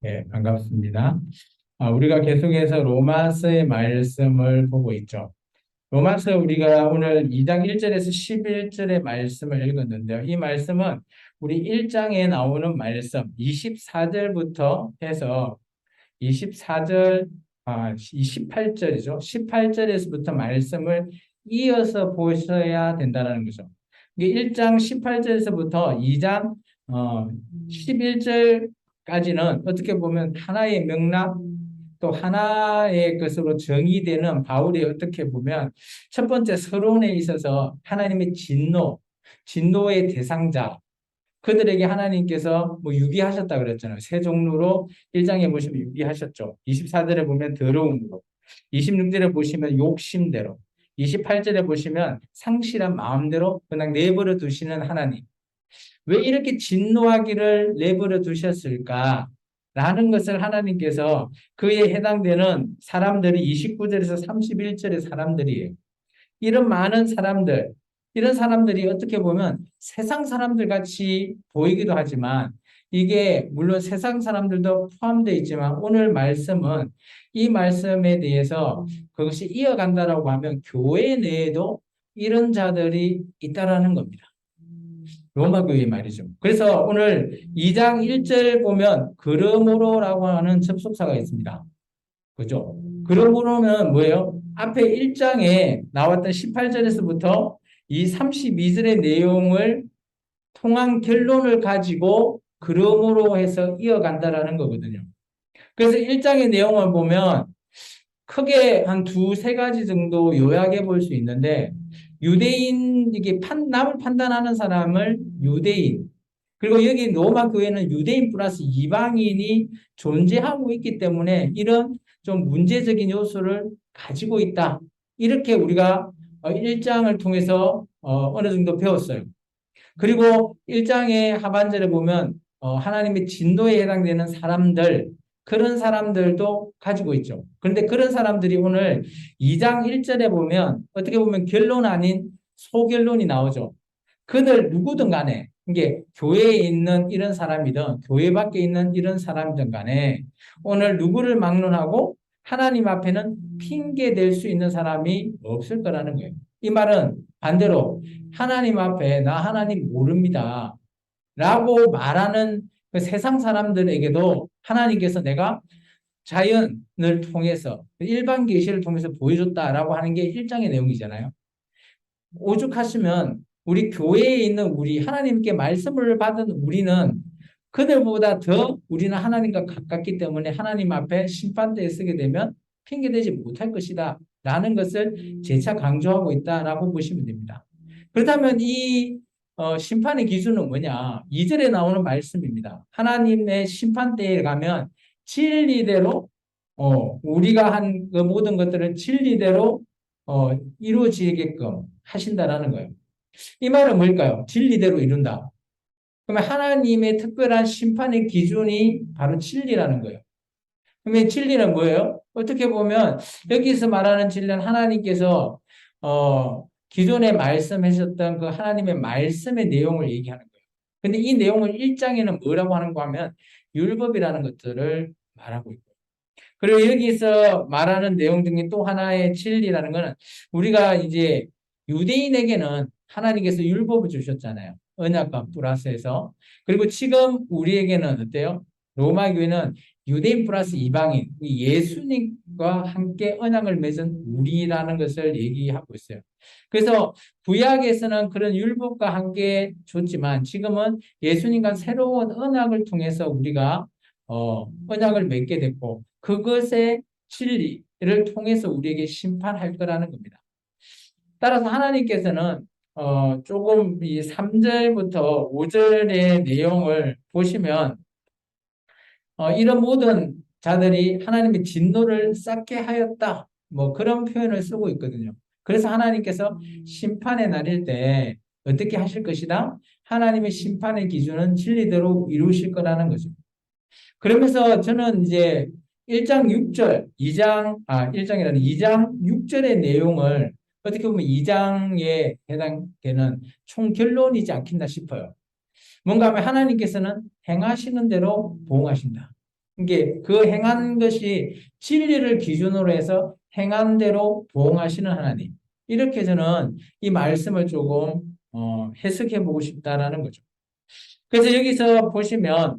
예, 반갑습니다. 우리가 계속해서 로마서의 말씀을 보고 있죠. 로마서 우리가 오늘 2장 1절에서 11절의 말씀을 읽었는데요. 이 말씀은 우리 1장에 나오는 말씀 24절부터 해서 24절, 28절이죠. 18절에서부터 말씀을 이어서 보셔야 된다는 거죠. 이게 1장 18절에서부터 2장 11절까지는 어떻게 보면 하나의 명락 또 하나의 것으로 정의되는 바울이 어떻게 보면 첫 번째 서론에 있어서 하나님의 진노의 대상자, 그들에게 하나님께서 뭐 유기하셨다 그랬잖아요. 세 종류로 1장에 보시면 유기하셨죠. 24절에 보면 더러움으로, 26절에 보시면 욕심대로, 28절에 보시면 상실한 마음대로 그냥 내버려 두시는 하나님. 왜 이렇게 진노하기를 내버려 두셨을까? 라는 것을 하나님께서 그에 해당되는 사람들이 29절에서 31절의 사람들이에요. 이런 많은 사람들, 이런 사람들이 어떻게 보면 세상 사람들 같이 보이기도 하지만 이게 물론 세상 사람들도 포함되어 있지만 오늘 말씀은 이 말씀에 대해서 그것이 이어간다라고 하면 교회 내에도 이런 자들이 있다라는 겁니다. 로마 교회 말이죠. 그래서 오늘 2장 1절 보면 그러므로라고 하는 접속사가 있습니다. 그죠? 그러므로는 뭐예요? 앞에 1장에 나왔던 18절에서부터 이 32절의 내용을 통한 결론을 가지고 그러므로 해서 이어간다라는 거거든요. 그래서 1장의 내용을 보면 크게 한 두세 가지 정도 요약해 볼 수 있는데 유대인, 이게 남을 판단하는 사람을 유대인, 그리고 여기 로마 교회는 유대인 플러스 이방인이 존재하고 있기 때문에 이런 좀 문제적인 요소를 가지고 있다. 이렇게 우리가 1장을 통해서 어느 정도 배웠어요. 그리고 1장의 하반절에 보면 하나님의 진도에 해당되는 사람들, 그런 사람들도 가지고 있죠. 그런데 그런 사람들이 오늘 2장 1절에 보면 어떻게 보면 결론 아닌 소결론이 나오죠. 그들 누구든 간에 이게 교회에 있는 이런 사람이든 교회 밖에 있는 이런 사람이든 간에 오늘 누구를 막론하고 하나님 앞에는 핑계 댈 수 있는 사람이 없을 거라는 거예요. 이 말은 반대로 하나님 앞에 나 하나님 모릅니다 라고 말하는 그 세상 사람들에게도 하나님께서 내가 자연을 통해서 일반 계시를 통해서 보여줬다라고 하는 게 1장의 내용이잖아요. 오죽하시면 우리 교회에 있는 우리 하나님께 말씀을 받은 우리는 그들보다 더 우리는 하나님과 가깝기 때문에 하나님 앞에 심판대에 서게 되면 핑계대지 못할 것이다 라는 것을 재차 강조하고 있다라고 보시면 됩니다. 그렇다면 이 심판의 기준은 뭐냐? 2절에 나오는 말씀입니다. 하나님의 심판대에 가면 진리대로 우리가 한 그 모든 것들은 진리대로 이루어지게끔 하신다라는 거예요. 이 말은 뭘까요? 진리대로 이룬다. 그러면 하나님의 특별한 심판의 기준이 바로 진리라는 거예요. 그러면 진리는 뭐예요? 어떻게 보면 여기서 말하는 진리는 하나님께서 기존에 말씀하셨던 그 하나님의 말씀의 내용을 얘기하는 거예요. 근데 이 내용을 1장에는 뭐라고 하는가 하면 율법이라는 것들을 말하고 있고 그리고 여기서 말하는 내용 중에 또 하나의 진리라는 것은 우리가 이제 유대인에게는 하나님께서 율법을 주셨잖아요. 언약과 플러스에서. 그리고 지금 우리에게는 어때요? 로마 교회는 유대인 플러스 이방인, 예수님과 함께 언약을 맺은 우리라는 것을 얘기하고 있어요. 그래서 구약에서는 그런 율법과 함께 줬지만 지금은 예수님과 새로운 언약을 통해서 우리가 언약을 맺게 됐고 그것의 진리를 통해서 우리에게 심판할 거라는 겁니다. 따라서 하나님께서는 조금 이 3절부터 5절의 내용을 보시면 이런 모든 자들이 하나님의 진노를 쌓게 하였다. 뭐 그런 표현을 쓰고 있거든요. 그래서 하나님께서 심판의 날일 때 어떻게 하실 것이다? 하나님의 심판의 기준은 진리대로 이루실 거라는 거죠. 그러면서 저는 이제 1장 6절, 1장이라는 2장 6절의 내용을 어떻게 보면 2장에 해당되는 총결론이지 않겠나 싶어요. 뭔가 하면 하나님께서는 행하시는 대로 보응하신다. 이게 그 행한 것이 진리를 기준으로 해서 행한 대로 보응하시는 하나님. 이렇게 저는 이 말씀을 조금 해석해 보고 싶다라는 거죠. 그래서 여기서 보시면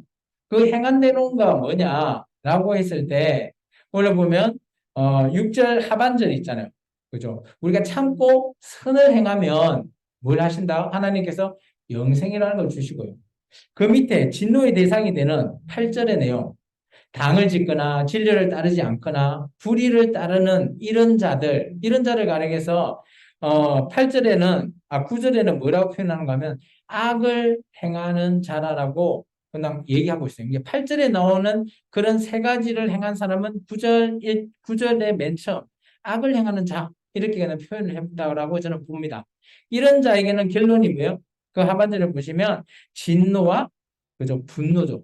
그 행한 대로가 뭐냐라고 했을 때 오늘 보면 6절 하반절 있잖아요. 그죠? 우리가 참고 선을 행하면 뭘 하신다? 하나님께서 영생이라는 걸 주시고요. 그 밑에 진노의 대상이 되는 8절의 내용. 당을 짓거나 진리를 따르지 않거나 불의를 따르는 이런 자를 가리켜서 8절에는 9절에는 뭐라고 표현하는가 하면 악을 행하는 자라라고 그냥 얘기하고 있어요. 이게 8절에 나오는 그런 세 가지를 행한 사람은 9절의 맨 처음 악을 행하는 자 이렇게 그냥 표현을 했다고 저는 봅니다. 이런 자에게는 결론이 뭐예요? 그 하반절을 보시면 진노와 그죠? 분노죠.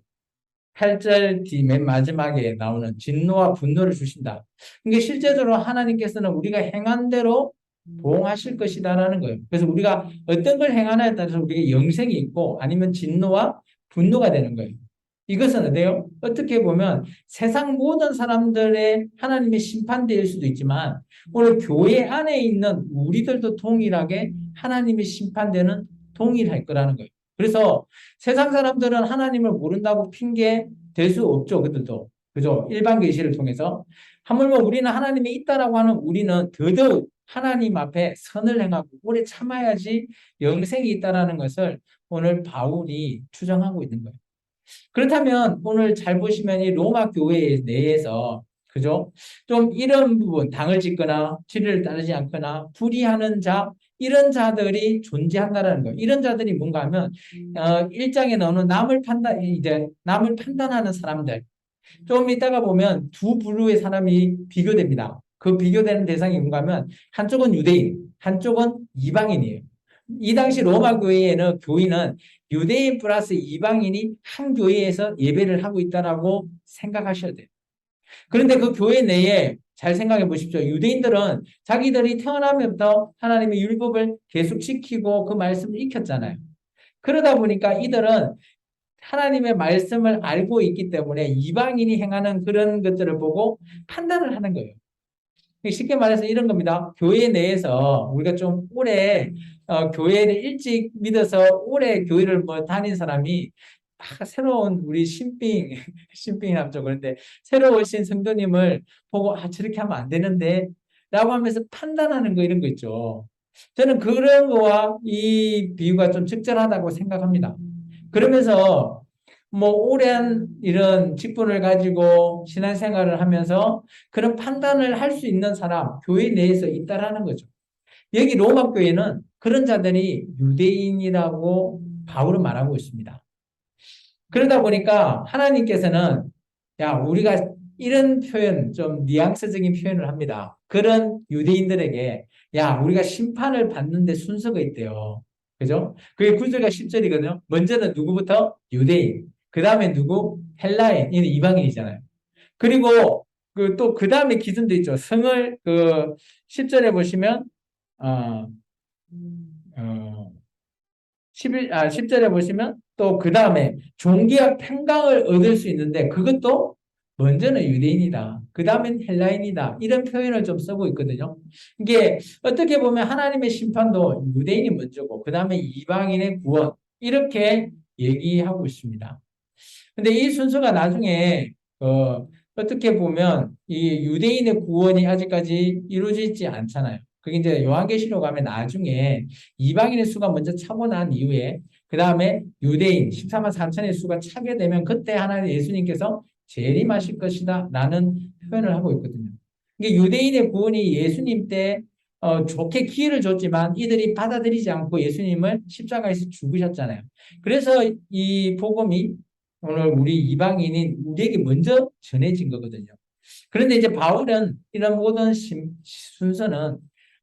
8절 뒤 맨 마지막에 나오는 진노와 분노를 주신다. 이게 실제적으로 하나님께서는 우리가 행한 대로 보응하실 것이다라는 거예요. 그래서 우리가 어떤 걸 행하냐에 따라서 우리가 영생이 있고 아니면 진노와 분노가 되는 거예요. 이것은 어때요? 어떻게 보면 세상 모든 사람들의 하나님의 심판대일 수도 있지만 오늘 교회 안에 있는 우리들도 동일하게 하나님의 심판대는 동일할 거라는 거예요. 그래서 세상 사람들은 하나님을 모른다고 핑계 댈 수 없죠. 그들도. 그죠? 일반 계시를 통해서. 하물며 우리는 하나님이 있다라고 하는 우리는 더더욱 하나님 앞에 선을 행하고 오래 참아야지 영생이 있다라는 것을 오늘 바울이 추정하고 있는 거예요. 그렇다면 오늘 잘 보시면 이 로마 교회 내에서 그죠? 좀 이런 부분, 당을 짓거나 진리를 따르지 않거나 불의하는 자, 이런 자들이 존재한다는 거예요. 이런 자들이 뭔가 하면 1장에 나오는 남을 판단하는 사람들. 좀 이따가 보면 두 부류의 사람이 비교됩니다. 그 비교되는 대상이 뭔가 하면 한쪽은 유대인, 한쪽은 이방인이에요. 이 당시 로마 교회에는 교인은 유대인 플러스 이방인이 한 교회에서 예배를 하고 있다라고 생각하셔야 돼요. 그런데 그 교회 내에 잘 생각해 보십시오. 유대인들은 자기들이 태어나면부터 하나님의 율법을 계속 지키고 그 말씀을 익혔잖아요. 그러다 보니까 이들은 하나님의 말씀을 알고 있기 때문에 이방인이 행하는 그런 것들을 보고 판단을 하는 거예요. 쉽게 말해서 이런 겁니다. 교회 내에서 우리가 좀 오래 교회를 일찍 믿어서 오래 교회를 뭐 다닌 사람이 새로운 우리 신빙이랍죠. 그런데 새로 오신 성도님을 보고 저렇게 하면 안 되는데 라고 하면서 판단하는 거 이런 거 있죠. 저는 그런 거와 이 비유가 좀 적절하다고 생각합니다. 그러면서 뭐 오랜 이런 직분을 가지고 신앙생활을 하면서 그런 판단을 할 수 있는 사람 교회 내에서 있다라는 거죠. 여기 로마 교회는 그런 자들이 유대인이라고 바울은 말하고 있습니다. 그러다 보니까 하나님께서는 야 우리가 이런 표현 좀 뉘앙스적인 표현을 합니다. 그런 유대인들에게 야 우리가 심판을 받는데 순서가 있대요. 그죠? 그게 9절과 10절이거든요. 먼저는 누구부터? 유대인. 그 다음에 누구? 헬라인. 이는 이방인이잖아요. 그리고 또 그 다음에 기준도 있죠. 성을 10절에 보시면 어, 어, 10절에 보시면 또 그 다음에 종교와 평강을 얻을 수 있는데 그것도 먼저는 유대인이다. 그 다음엔 헬라인이다. 이런 표현을 좀 쓰고 있거든요. 이게 어떻게 보면 하나님의 심판도 유대인이 먼저고 그 다음에 이방인의 구원 이렇게 얘기하고 있습니다. 근데 이 순서가 나중에 어떻게 보면 이 유대인의 구원이 아직까지 이루어지지 않잖아요. 그게 이제 요한계시록 가면 나중에 이방인의 수가 먼저 차고 난 이후에 그 다음에 유대인 14만 4천의 수가 차게 되면 그때 하나님 예수님께서 재림하실 것이다 라는 표현을 하고 있거든요. 이게 유대인의 구원이 예수님 때 좋게 기회를 줬지만 이들이 받아들이지 않고 예수님을 십자가에서 죽으셨잖아요. 그래서 이 복음이 오늘 우리 이방인인 우리에게 먼저 전해진 거거든요. 그런데 이제 바울은 이런 모든 순서는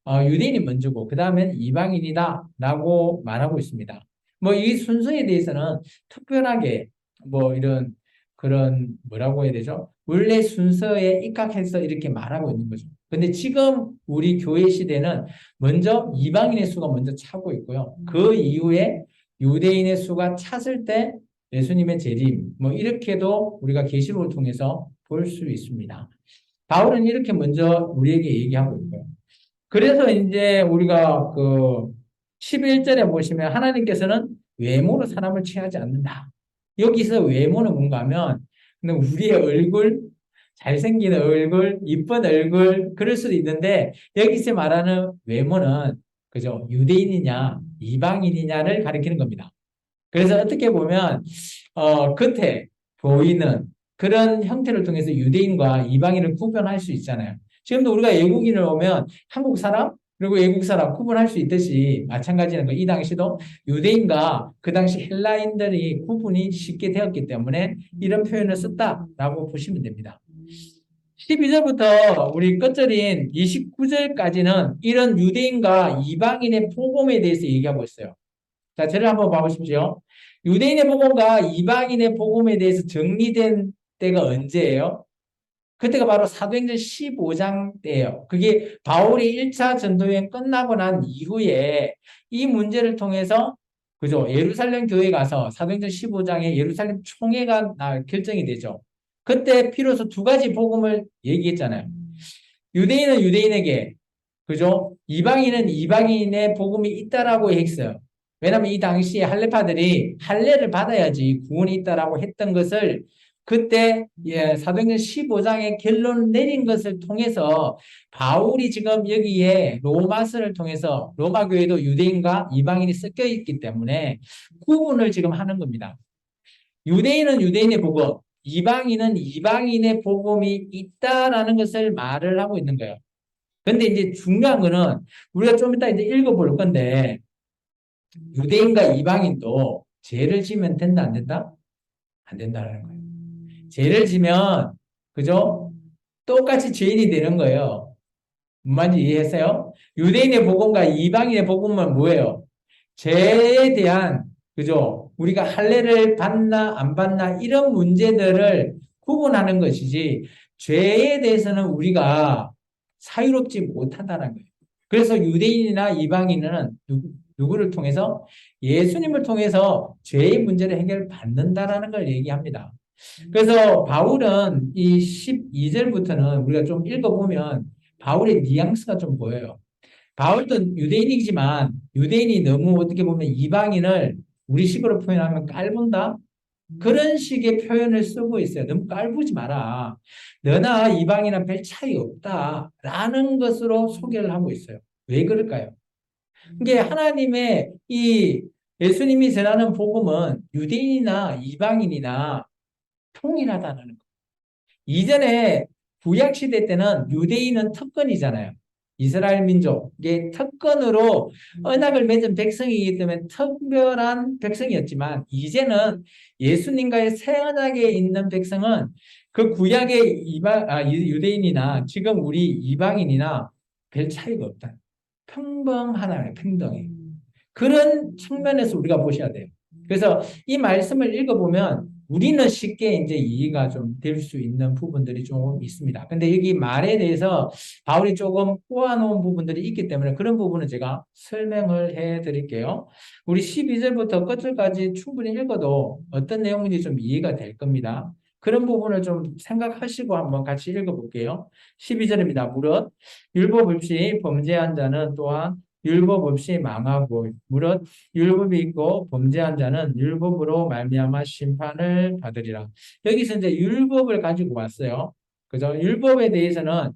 유대인이 먼저고 그 다음엔 이방인이다라고 말하고 있습니다. 뭐 이 순서에 대해서는 특별하게 뭐 이런 그런 뭐라고 해야 되죠? 원래 순서에 입각해서 이렇게 말하고 있는 거죠. 근데 지금 우리 교회 시대는 먼저 이방인의 수가 먼저 차고 있고요. 그 이후에 유대인의 수가 찼을 때 예수님의 재림, 뭐 이렇게도 우리가 계시록을 통해서 볼 수 있습니다. 바울은 이렇게 먼저 우리에게 얘기하고 있고요. 그래서 이제 우리가 그 11절에 보시면 하나님께서는 외모로 사람을 취하지 않는다. 여기서 외모는 뭔가 하면 그냥 우리의 얼굴, 잘생긴 얼굴, 이쁜 얼굴 그럴 수도 있는데 여기서 말하는 외모는 그죠? 유대인이냐 이방인이냐를 가리키는 겁니다. 그래서 어떻게 보면 겉에 보이는 그런 형태를 통해서 유대인과 이방인을 구별할 수 있잖아요. 지금도 우리가 외국인을 오면 한국 사람 그리고 외국 사람 구분할 수 있듯이 마찬가지는 거. 이 당시도 유대인과 그 당시 헬라인들이 구분이 쉽게 되었기 때문에 이런 표현을 썼다라고 보시면 됩니다. 12절부터 우리 끝절인 29절까지는 이런 유대인과 이방인의 복음에 대해서 얘기하고 있어요. 자, 저를 한번 봐보십시오. 유대인의 복음과 이방인의 복음에 대해서 정리된 때가 언제예요? 그때가 바로 사도행전 15장 때예요. 그게 바울이 1차 전도여행 끝나고 난 이후에 이 문제를 통해서 그죠? 예루살렘 교회 가서 사도행전 15장에 예루살렘 총회가 결정이 되죠. 그때 비로소 두 가지 복음을 얘기했잖아요. 유대인은 유대인에게 그죠? 이방인은 이방인의 복음이 있다라고 했어요. 왜냐하면 이 당시에 할례파들이 할례를 받아야지 구원이 있다라고 했던 것을 그때 사도행전 15장의 결론을 내린 것을 통해서 바울이 지금 여기에 로마서를 통해서 로마 교회도 유대인과 이방인이 섞여 있기 때문에 구분을 지금 하는 겁니다. 유대인은 유대인의 복음, 이방인은 이방인의 복음이 있다라는 것을 말을 하고 있는 거예요. 근데 이제 중요한 거는 우리가 좀 이따 이제 읽어볼 건데 유대인과 이방인도 죄를 지면 된다 안 된다? 안 된다라는 거예요. 죄를 지면 그죠? 똑같이 죄인이 되는 거예요. 무슨 말인지 이해했어요? 유대인의 복음과 이방인의 복음은 뭐예요? 죄에 대한 그죠? 우리가 할례를 받나 안 받나 이런 문제들을 구분하는 것이지 죄에 대해서는 우리가 사유롭지 못하다는 거예요. 그래서 유대인이나 이방인은 누구를 통해서 예수님을 통해서 죄의 문제를 해결받는다라는 걸 얘기합니다. 그래서 바울은 이 12절부터는 우리가 좀 읽어보면 바울의 뉘앙스가 좀 보여요. 바울도 유대인이지만 유대인이 너무 어떻게 보면 이방인을 우리식으로 표현하면 깔본다? 그런 식의 표현을 쓰고 있어요. 너무 깔보지 마라. 너나 이방이나 별 차이 없다. 라는 것으로 소개를 하고 있어요. 왜 그럴까요? 이게 하나님의 이 예수님이 전하는 복음은 유대인이나 이방인이나 통일하다는 거. 이전에 구약시대 때는 유대인은 특권이잖아요. 이스라엘 민족의 특권으로 언약을 맺은 백성이기 때문에 특별한 백성이었지만 이제는 예수님과의 새 언약에 있는 백성은 그 구약의 유대인이나 지금 우리 이방인이나 별 차이가 없다. 평등하다는 평등해. 그런 측면에서 우리가 보셔야 돼요. 그래서 이 말씀을 읽어보면 우리는 쉽게 이제 이해가 좀 될 수 있는 부분들이 좀 있습니다. 근데 여기 말에 대해서 바울이 조금 꼬아놓은 부분들이 있기 때문에 그런 부분은 제가 설명을 해 드릴게요. 우리 12절부터 끝절까지 충분히 읽어도 어떤 내용인지 좀 이해가 될 겁니다. 그런 부분을 좀 생각하시고 한번 같이 읽어볼게요. 12절입니다. 무릇 율법 없이 범죄한 자는 또한 율법 없이 망하고 무릇 율법이 있고 범죄한 자는 율법으로 말미암아 심판을 받으리라. 여기서 이제 율법을 가지고 왔어요. 그죠? 율법에 대해서는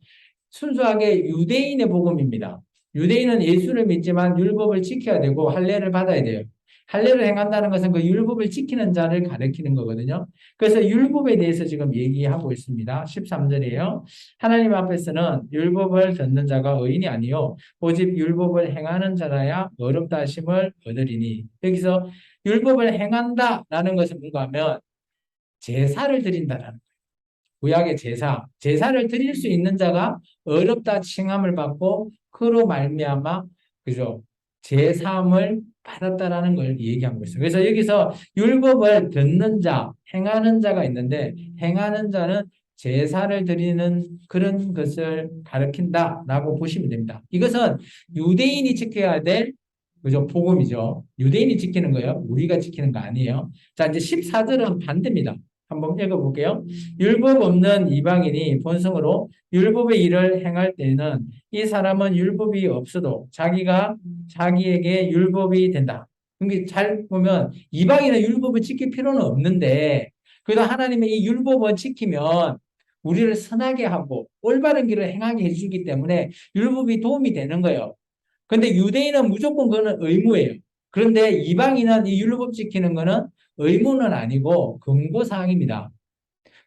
순수하게 유대인의 복음입니다. 유대인은 예수를 믿지만 율법을 지켜야 되고 할례를 받아야 돼요. 할례를 행한다는 것은 그 율법을 지키는 자를 가리키는 거거든요. 그래서 율법에 대해서 지금 얘기하고 있습니다. 13절이에요. 하나님 앞에서는 율법을 듣는 자가 의인이 아니요 오직 율법을 행하는 자라야 어렵다 하심을 얻으리니. 여기서 율법을 행한다라는 것은 뭔가 하면 제사를 드린다라는 거예요. 구약의 제사를 드릴 수 있는 자가 어렵다 칭함을 받고 그로 말미암아 그죠? 제사함을 받았다라는 걸 얘기하고 있어요. 그래서 여기서 율법을 듣는 자, 행하는 자가 있는데 행하는 자는 제사를 드리는 그런 것을 가리킨다라고 보시면 됩니다. 이것은 유대인이 지켜야 될 그죠? 복음이죠. 유대인이 지키는 거예요. 우리가 지키는 거 아니에요. 자, 이제 14절은 반대입니다. 한번 읽어볼게요. 율법 없는 이방인이 본성으로 율법의 일을 행할 때는 이 사람은 율법이 없어도 자기가 자기에게 율법이 된다. 그러니까 잘 보면 이방인은 율법을 지킬 필요는 없는데 그래도 하나님의 이 율법을 지키면 우리를 선하게 하고 올바른 길을 행하게 해주기 때문에 율법이 도움이 되는 거예요. 근데 유대인은 무조건 그거는 의무예요. 그런데 이방인은 이 율법 지키는 거는 의무는 아니고 금고사항입니다.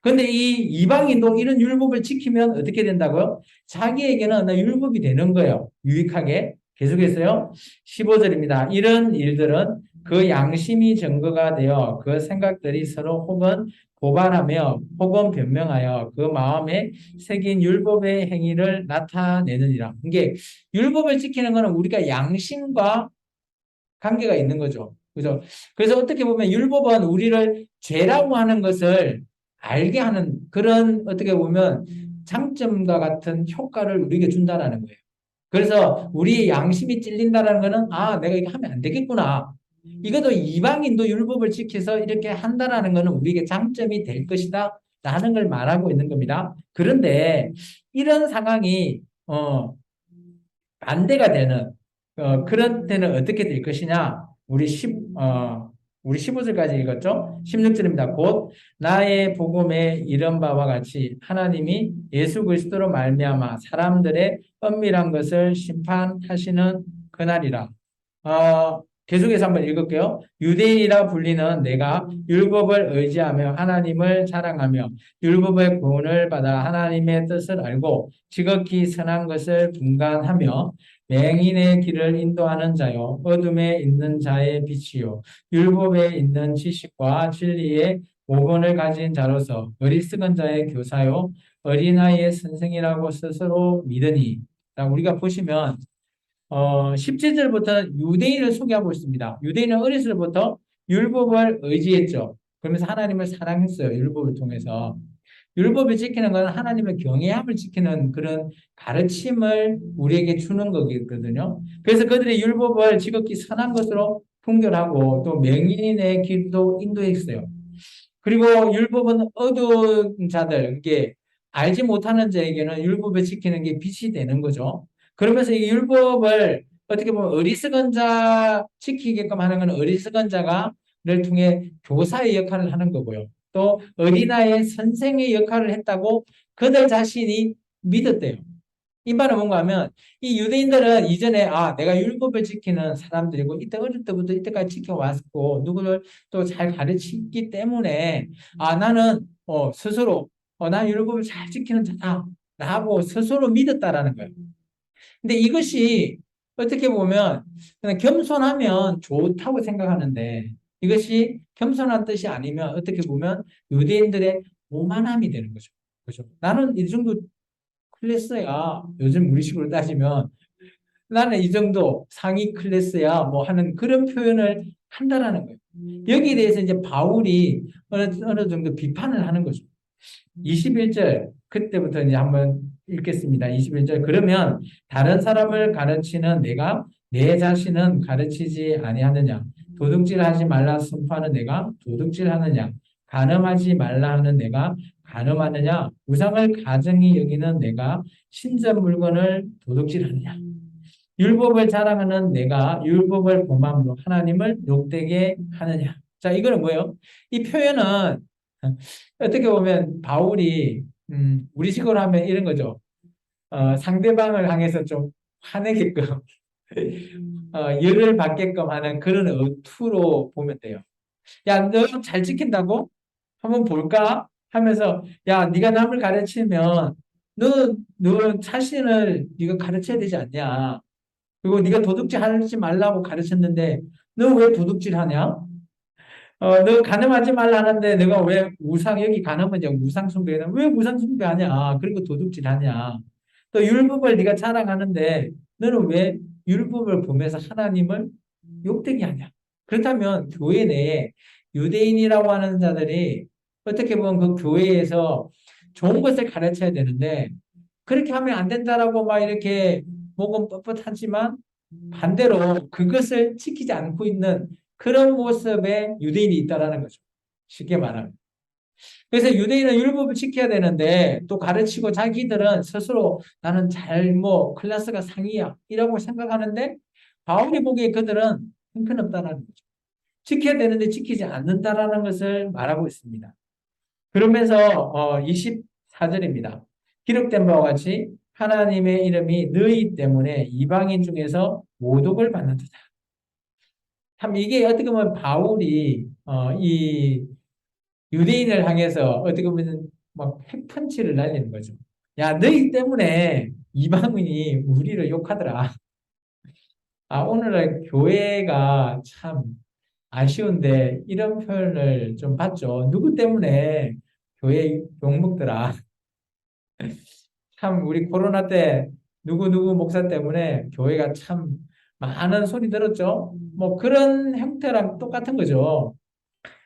근데 이 이방인도 이런 율법을 지키면 어떻게 된다고요? 자기에게는 율법이 되는 거예요. 유익하게. 계속해서요. 15절입니다. 이런 일들은 그 양심이 증거가 되어 그 생각들이 서로 혹은 고발하며 혹은 변명하여 그 마음에 새긴 율법의 행위를 나타내느니라. 이게 율법을 지키는 것은 우리가 양심과 관계가 있는 거죠. 그죠? 그래서 어떻게 보면 율법은 우리를 죄라고 하는 것을 알게 하는 그런 어떻게 보면 장점과 같은 효과를 우리에게 준다라는 거예요. 그래서 우리의 양심이 찔린다라는 거는 아, 내가 이거 하면 안 되겠구나. 이것도 이방인도 율법을 지켜서 이렇게 한다라는 거는 우리에게 장점이 될 것이다. 라는 걸 말하고 있는 겁니다. 그런데 이런 상황이 반대가 되는 그런 때는 어떻게 될 것이냐? 우리 15절까지 읽었죠? 16절입니다. 곧 나의 복음에 이른 바와 같이 하나님이 예수 그리스도로 말미암아 사람들의 은밀한 것을 심판하시는 그날이라. 계속해서 한번 읽을게요. 유대인이라 불리는 내가 율법을 의지하며 하나님을 자랑하며 율법의 구원을 받아 하나님의 뜻을 알고 지극히 선한 것을 분간하며 맹인의 길을 인도하는 자요 어둠에 있는 자의 빛이요 율법에 있는 지식과 진리의 모본을 가진 자로서 어리석은 자의 교사요 어린아이의 선생이라고 스스로 믿으니. 자, 우리가 보시면 17절부터 유대인을 소개하고 있습니다. 유대인은 어렸을 때부터 율법을 의지했죠. 그러면서 하나님을 사랑했어요. 율법을 통해서. 율법을 지키는 건 하나님의 경외함을 지키는 그런 가르침을 우리에게 주는 거거든요. 그래서 그들의 율법을 지극히 선한 것으로 분별하고 또 맹인의 길도 인도했어요. 그리고 율법은 어두운 자들, 이게 알지 못하는 자에게는 율법을 지키는 게 빛이 되는 거죠. 그러면서 이 율법을 어떻게 보면 어리석은 자 지키게끔 하는 건 어리석은 자가를 통해 교사의 역할을 하는 거고요. 또 어린아이의 선생의 역할을 했다고 그들 자신이 믿었대요. 이 말은 뭔가 하면 이 유대인들은 이전에 아 내가 율법을 지키는 사람들이고 이때 어릴 때부터 이때까지 지켜왔고 누구를 또 잘 가르치기 때문에 아 나는 스스로 난 율법을 잘 지키는 자다 라고 스스로 믿었다라는 거예요. 근데 이것이 어떻게 보면 그냥 겸손하면 좋다고 생각하는데 이것이 겸손한 뜻이 아니면 어떻게 보면 유대인들의 오만함이 되는 거죠. 그죠? 나는 이 정도 클래스야. 요즘 우리식으로 따지면 나는 이 정도 상위 클래스야. 뭐 하는 그런 표현을 한다라는 거예요. 여기에 대해서 이제 바울이 어느 정도 비판을 하는 거죠. 21절 그때부터 이제 한번 읽겠습니다. 21절 그러면 다른 사람을 가르치는 내가 내 자신은 가르치지 아니하느냐 도둑질하지 말라 선포하는 내가 도둑질하느냐 간음하지 말라 하는 내가 간음하느냐 우상을 가증히 여기는 내가 신전 물건을 도둑질하느냐 율법을 자랑하는 내가 율법을 범함으로 하나님을 욕되게 하느냐. 자, 이거는 뭐예요? 이 표현은 어떻게 보면 바울이 우리식으로 하면 이런 거죠. 상대방을 향해서 좀 화내게끔 열을 받게끔 하는 그런 어투로 보면 돼요. 야, 너 잘 지킨다고? 한번 볼까? 하면서 야, 네가 남을 가르치면 너 자신을 네가 가르쳐야 되지 않냐? 그리고 네가 도둑질 하지 말라고 가르쳤는데 너 왜 도둑질 하냐? 너 간음하지 말라 하는데 내가 왜 여기 간음은 우상 숭배는 왜 우상 숭배하냐? 그리고 도둑질 하냐? 또 율법을 네가 자랑하는데 너는 왜 율법을 보면서 하나님을 욕되게 하냐? 그렇다면 교회 내에 유대인이라고 하는 자들이 어떻게 보면 그 교회에서 좋은 것을 가르쳐야 되는데 그렇게 하면 안 된다라고 막 이렇게 목은 뻣뻣하지만 반대로 그것을 지키지 않고 있는 그런 모습의 유대인이 있다라는 거죠. 쉽게 말하면. 그래서 유대인은 율법을 지켜야 되는데 또 가르치고 자기들은 스스로 나는 클래스가 상이야 이라고 생각하는데 바울이 보기에 그들은 형편없다는 거죠. 지켜야 되는데 지키지 않는다라는 것을 말하고 있습니다. 그러면서 24절입니다. 기록된 바와 같이 하나님의 이름이 너희 때문에 이방인 중에서 모독을 받는도다. 참 이게 어떻게 보면 바울이 이 유대인을 향해서 어떻게 보면 막 핵펀치를 날리는 거죠. 야, 너희 때문에 이방인이 우리를 욕하더라. 아, 오늘날 교회가 참 아쉬운데 이런 표현을 좀 봤죠. 누구 때문에 교회 욕먹더라. 참 우리 코로나 때 누구누구 목사 때문에 교회가 참 많은 소리 들었죠. 뭐 그런 형태랑 똑같은 거죠.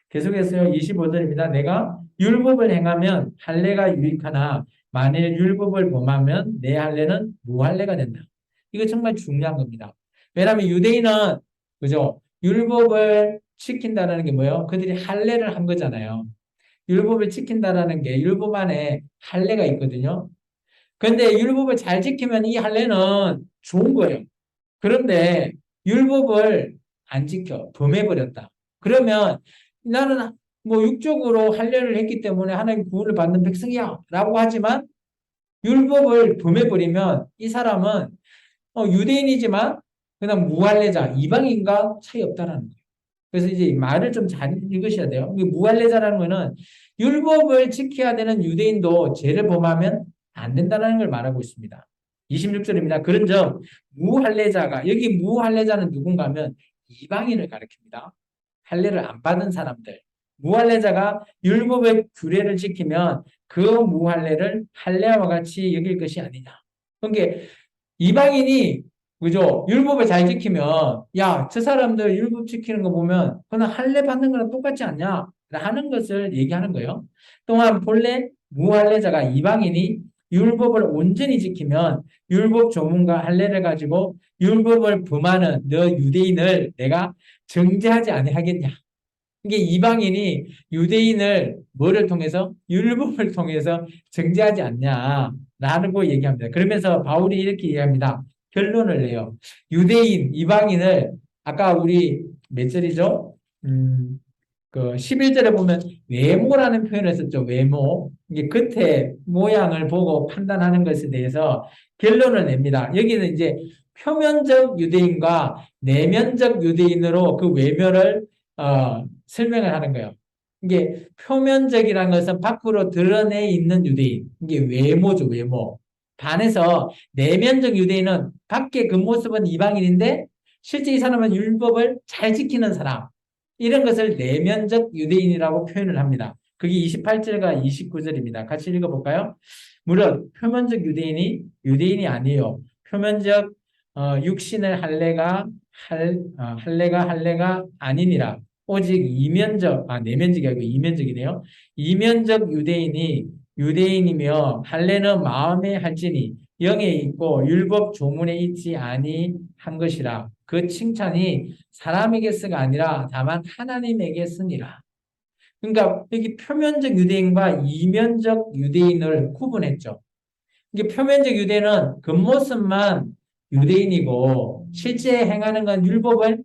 계속해서요. 25절입니다. 내가 율법을 행하면 할례가 유익하나 만일 율법을 범하면 내 할례는 무할례가 된다. 이거 정말 중요한 겁니다. 왜냐하면 유대인은 그죠? 율법을 지킨다는 게 뭐예요? 그들이 할례를 한 거잖아요. 율법을 지킨다라는 게 율법 안에 할례가 있거든요. 그런데 율법을 잘 지키면 이 할례는 좋은 거예요. 그런데 율법을 안 지켜 범해버렸다. 그러면 나는 뭐 육적으로 할례를 했기 때문에 하나님 구원을 받는 백성이야 라고 하지만 율법을 범해버리면 이 사람은 유대인이지만 그냥 무할례자, 이방인과 차이 없다라는 거예요. 그래서 이제 말을 좀 잘 읽으셔야 돼요. 무할례자라는 거는 율법을 지켜야 되는 유대인도 죄를 범하면 안 된다는 걸 말하고 있습니다. 26절입니다. 그런즉 무할례자가 여기 무할례자는 누군가 하면 이방인을 가리킵니다. 할례를 안 받은 사람들. 무할례자가 율법의 규례를 지키면 그 무할례를 할례와 같이 여길 것이 아니냐. 그러니까 이방인이 그죠? 율법을 잘 지키면 야, 저 사람들 율법 지키는 거 보면 그냥 할례 받는 거랑 똑같지 않냐? 하는 것을 얘기하는 거예요. 또한 본래 무할례자가 이방인이 율법을 온전히 지키면 율법 조문과 할례를 가지고 율법을 범하는 너 유대인을 내가 정죄하지 아니하겠냐? 이게 이방인이 유대인을 뭐를 통해서 율법을 통해서 정죄하지 않냐라는 거 얘기합니다. 그러면서 바울이 이렇게 얘기합니다. 결론을 내요. 유대인, 이방인을 아까 우리 몇 절이죠? 그 11절에 보면 외모라는 표현을 썼죠. 외모. 이게 겉의 모양을 보고 판단하는 것에 대해서 결론을 냅니다. 여기는 이제 표면적 유대인과 내면적 유대인으로 그 외모를 설명을 하는 거예요. 이게 표면적이라는 것은 밖으로 드러내 있는 유대인. 이게 외모죠, 외모. 반해서 내면적 유대인은 밖에 그 모습은 이방인인데 실제 이 사람은 율법을 잘 지키는 사람. 이런 것을 내면적 유대인이라고 표현을 합니다. 그게 28절과 29절입니다. 같이 읽어볼까요? 물론 표면적 유대인이 아니에요. 표면적 육신을 할례가 아니니라. 오직 내면적이 아니고 이면적이네요. 이면적 유대인이며 할례는 마음에 할지니 영에 있고 율법 조문에 있지 아니한 것이라. 그 칭찬이 사람에게서가 아니라 다만 하나님에게 쓰니라. 그러니까 여기 표면적 유대인과 이면적 유대인을 구분했죠. 이게 표면적 유대는 겉모습만 유대인이고 실제 행하는 건 율법을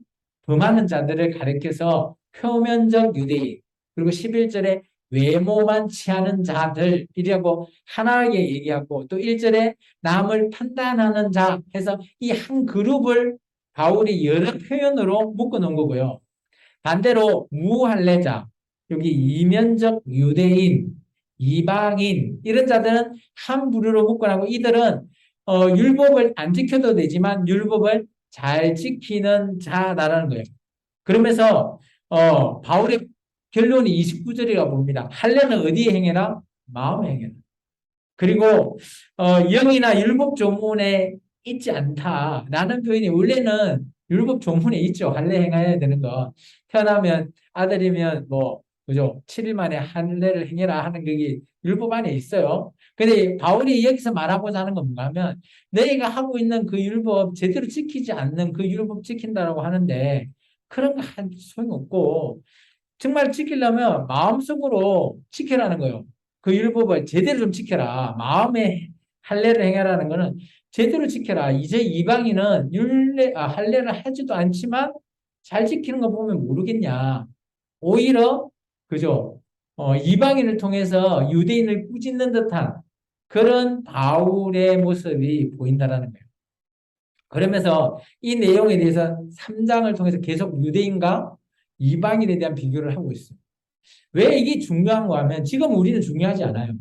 범하는 자들을 가리켜서 표면적 유대인, 그리고 11절에 외모만 취하는 자들이라고 하나하게 얘기하고 또 1절에 남을 판단하는 자 해서 이 한 그룹을 바울이 여러 표현으로 묶어 놓은 거고요. 반대로 무할례자, 여기 이면적 유대인, 이방인 이런 자들은 한 부류로 묶어놓고 이들은 율법을 안 지켜도 되지만 율법을 잘 지키는 자라는 거예요. 그러면서 바울의 결론이 29절이라고 봅니다. 할례는 어디에 행해라? 마음에 행해라. 그리고 영이나 율법 조문에 있지 않다라는 표현이 원래는 율법 조문에 있죠. 할례 행해야 되는 거. 태어나면 아들이면 뭐 그죠? 7일 만에 할례를 행해라 하는 게 율법 안에 있어요. 근데 바울이 여기서 말하고자 하는 건 뭔가 하면 너희가 하고 있는 그 율법 제대로 지키지 않는 그 율법 지킨다라고 하는데 그런 거 한 소용없고 정말 지키려면 마음속으로 지켜라는 거예요. 그 율법을 제대로 좀 지켜라. 마음에 할례를 행하라는 거는 제대로 지켜라. 이제 이방인은 할례를 하지도 않지만 잘 지키는 거 보면 모르겠냐. 오히려 그죠? 이방인을 통해서 유대인을 꾸짖는 듯한 그런 바울의 모습이 보인다라는 거예요. 그러면서 이 내용에 대해서 3장을 통해서 계속 유대인과 이방인에 대한 비교를 하고 있어요. 왜 이게 중요한가 하면 지금 우리는 중요하지 않아요.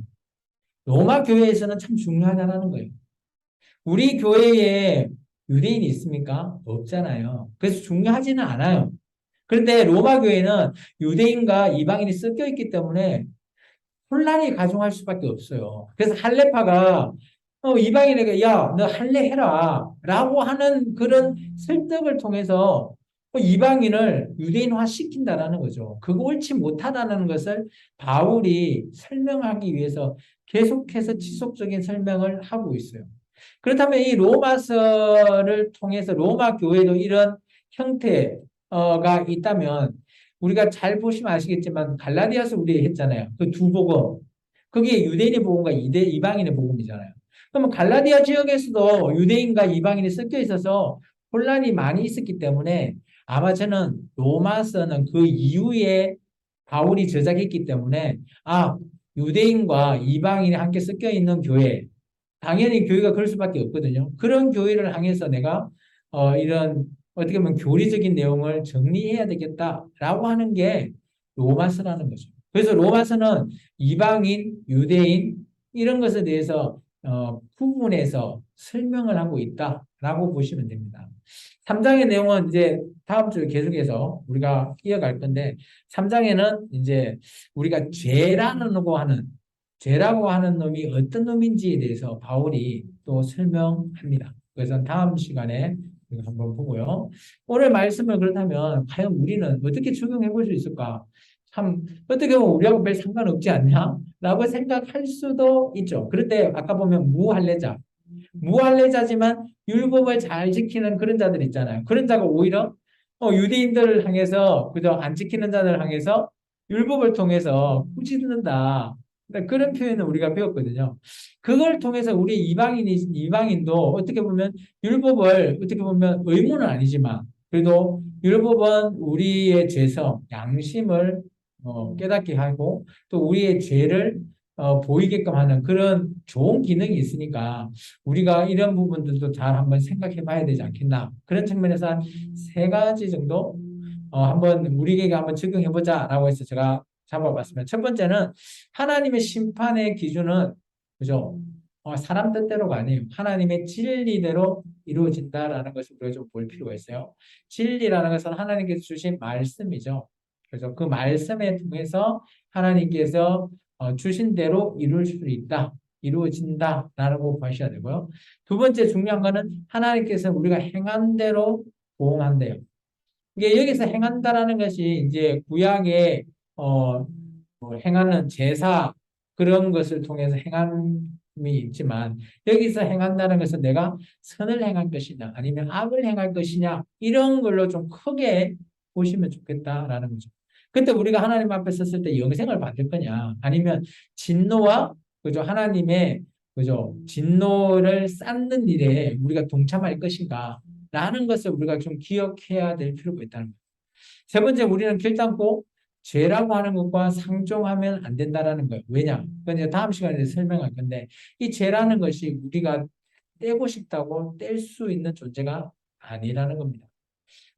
로마 교회에서는 참 중요하다는 거예요. 우리 교회에 유대인이 있습니까? 없잖아요. 그래서 중요하지는 않아요. 그런데 로마 교회는 유대인과 이방인이 섞여 있기 때문에 혼란이 가중할 수밖에 없어요. 그래서 할례파가 이방인에게 야, 너 할례 해라 라고 하는 그런 설득을 통해서 이방인을 유대인화 시킨다라는 거죠. 그거 옳지 못하다는 것을 바울이 설명하기 위해서 계속해서 지속적인 설명을 하고 있어요. 그렇다면 이 로마서를 통해서 로마 교회도 이런 형태가 있다면 우리가 잘 보시면 아시겠지만 갈라디아서 우리 했잖아요. 그 두 복음. 그게 유대인의 복음과 이방인의 복음이잖아요. 그러면 갈라디아 지역에서도 유대인과 이방인이 섞여 있어서 혼란이 많이 있었기 때문에 아마 저는 로마서는 그 이후에 바울이 저작했기 때문에 유대인과 이방인이 함께 섞여 있는 교회 당연히 교회가 그럴 수밖에 없거든요. 그런 교회를 향해서 내가 이런 어떻게 보면 교리적인 내용을 정리해야 되겠다라고 하는 게 로마서라는 거죠. 그래서 로마서는 이방인, 유대인 이런 것에 대해서 구분해서 설명을 하고 있다라고 보시면 됩니다. 3장의 내용은 이제 다음 주에 계속해서 우리가 이어갈 건데 3장에는 이제 우리가 죄라고 하는 놈이 어떤 놈인지에 대해서 바울이 또 설명합니다. 그래서 다음 시간에 한번 보고요. 오늘 말씀을 그렇다면 과연 우리는 어떻게 적용해 볼 수 있을까? 참 어떻게 보면 우리하고 별 상관없지 않냐? 라고 생각할 수도 있죠. 그런데 아까 보면 무할례자지만 율법을 잘 지키는 그런 자들 있잖아요. 그런 자가 오히려 유대인들을 향해서 그저 안 지키는 자들을 향해서 율법을 통해서 꾸짖는다. 그런 표현을 우리가 배웠거든요. 그걸 통해서 우리 이방인도 어떻게 보면 율법을 어떻게 보면 의무는 아니지만 그래도 율법은 우리의 죄성, 양심을 깨닫게 하고 또 우리의 죄를 보이게끔 하는 그런 좋은 기능이 있으니까 우리가 이런 부분들도 잘 한번 생각해 봐야 되지 않겠나. 그런 측면에서 한 세 가지 정도 한번 우리에게 한번 적용해 보자라고 해서 제가 잡아봤습니다. 첫 번째는 하나님의 심판의 기준은 그죠? 사람 뜻대로가 아니에요. 하나님의 진리대로 이루어진다라는 것을 우리가 좀 볼 필요가 있어요. 진리라는 것은 하나님께서 주신 말씀이죠. 그래서 그 말씀에 통해서 하나님께서 주신 대로 이룰 수 있다. 이루어진다라고 보셔야 되고요. 두 번째 중요한 거는 하나님께서 우리가 행한 대로 보응한대요. 이게 여기서 행한다라는 것이 이제 구약의 행하는 제사 그런 것을 통해서 행함이 있지만 여기서 행한다는 것은 내가 선을 행할 것이냐 아니면 악을 행할 것이냐 이런 걸로 좀 크게 보시면 좋겠다라는 거죠. 그때 우리가 하나님 앞에 섰을 때 영생을 받을 거냐 아니면 진노와 그죠 하나님의 그죠 진노를 쌓는 일에 우리가 동참할 것인가 라는 것을 우리가 좀 기억해야 될 필요가 있다는 거예요. 세 번째 우리는 결단코 죄라고 하는 것과 상종하면 안 된다라는 거예요. 왜냐? 그건 이제 다음 시간에 설명할 건데 이 죄라는 것이 우리가 떼고 싶다고 뗄 수 있는 존재가 아니라는 겁니다.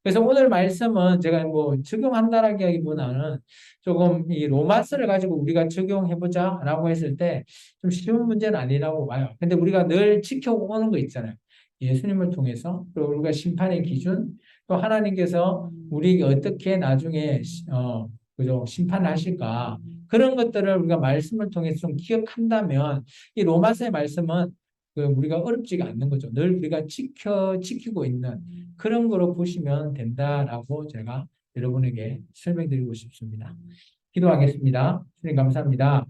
그래서 오늘 말씀은 제가 뭐 적용한다라기보다는 조금 이 로마서를 가지고 우리가 적용해보자라고 했을 때 좀 쉬운 문제는 아니라고 봐요. 근데 우리가 늘 지켜오는 거 있잖아요. 예수님을 통해서 그리고 우리가 심판의 기준 또 하나님께서 우리에게 어떻게 나중에 그죠 심판하실까 그런 것들을 우리가 말씀을 통해서 좀 기억한다면 이 로마서의 말씀은 우리가 어렵지가 않는 거죠. 늘 우리가 지키고 있는 그런 거로 보시면 된다라고 제가 여러분에게 설명드리고 싶습니다. 기도하겠습니다. 주님 감사합니다.